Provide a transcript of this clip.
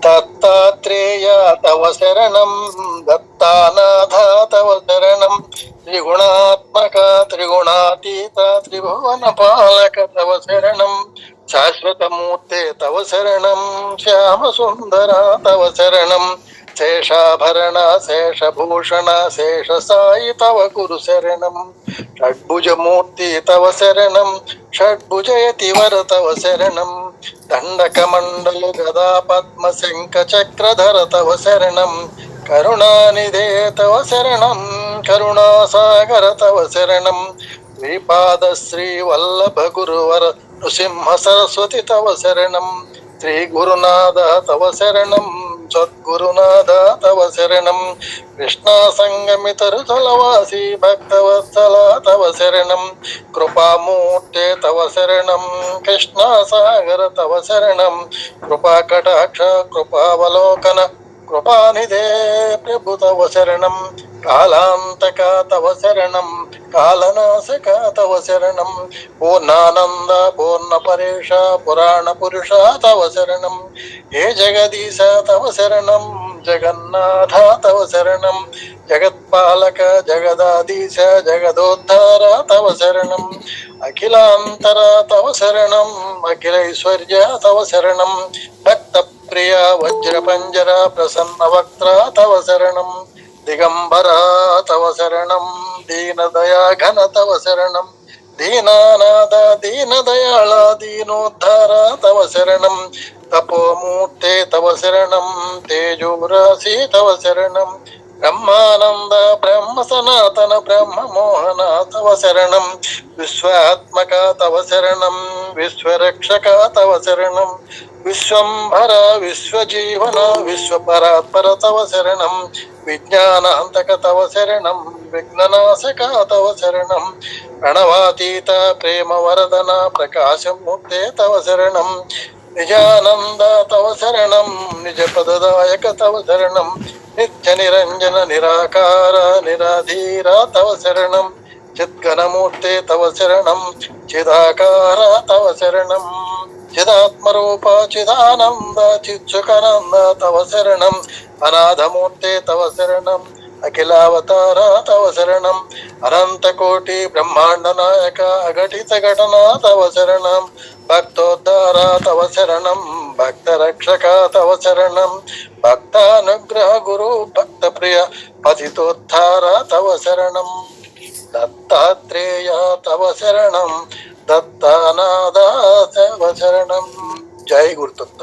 దత్తాత్రేయ తవ శరణం, దత్తానాథ తవ శరణం, త్రిగుణాత్మక త్రిగుణాతీత త్రిభువన పాలక తవ శరణం, శాశ్వతమూర్తే తవ శరణం, శ్యామ సుందర తవ శరణం, శేషాభరణ శేషభూషణ శేష సాయి తవ గురు శరణం, షడ్భుజమూర్తి తవ శరణం, షడ్భుజయతివర తవ శరణం, దండకమండల గదా పద్మ శంఖ చక్రధర తవ శరణం, కరుణానిధే తవ శరణం, కరుణాసాగర తవ శరణం, శ్రీపాద శ్రీ వల్లభ గురువర నృసింహ సరస్వతి తవ శరణం, శ్రీ గురునాథ తవ శరణం, సద్గురునాథ తవ శరణం, కృష్ణా సంగమితరుతలవాసి భక్తవత్సల తవ శరణం, కృపామూర్తే తవ శరణం, కృష్ణా సాగర తవ శరణం, కృపాకటాక్ష కృపావలోకన కృపానిధే ప్రభు తవ శరణం, కాలాంతక తవ శరణం, కాలనాశక తవ శరణం, పూర్ణానంద పూర్ణ పరేష పురాణ పురుష తవ శరణం, హే జగదీశ తవ శరణం, జగన్నాథ తవ శరణం, జగత్పాలక జగదాధీశ జగదోద్ధార తవ శరణం, అఖిలాంతర తవ శరణం, అఖిలైశ్వర్య తవ శరణం, భక్త ప్రియ వజ్రపంజర ప్రసన్న వక్త్ర తవ శరణం, దిగంబర తవ శరణం, దీనదయా ఘన తవ శరణం, దీనానాథ దీనదయాళ దీనోద్ధార తవ శరణం, తపోమూర్తే తవ శరణం, తేజోరాశి తవ శరణం, బ్రహ్మానంద బ్రహ్మ సనాతన బ్రహ్మ మోహన తవ శరణం, విశ్వాత్మక తవ శరణం, విశ్వరక్షక తవ శరణం, విశ్వంభర విశ్వజీవన విశ్వపరాత్పర తవ శరణం, విజ్ఞానాంతక తవ శరణం, విఘ్ననాశక తవ శరణం, ప్రణవాతీత ప్రేమ వరదన ప్రకాశమూర్తే తవ శరణం, నిజానంద తవ శరణం, నిజ పదదాయక తవ శరణం, నిత్య నిరంజన నిరాకార నిరాధీర తవ శరణం, చిద్గణమూర్తే తవ శరణం, చిదాకార తవ శరణం, చిదాత్మరూప చిదానంద చిత్సుకానంద తవ శరణం, అనాథమూర్తే తవ శరణం, అఖిలావతార తవ శరణం, అనంతకోటి బ్రహ్మాండ నాయక అఘటిత ఘటన తవ శరణం, భక్తోద్ధార తవ శరణం, భక్త రక్షక తవ శరణం, భక్తానుగ్రహ గురు భక్త ప్రియ పతితోద్ధార తవ శరణం, దత్తాత్రేయ తవ శరణం, దత్తానాథ తవ శరణం. జై గురుదత్త.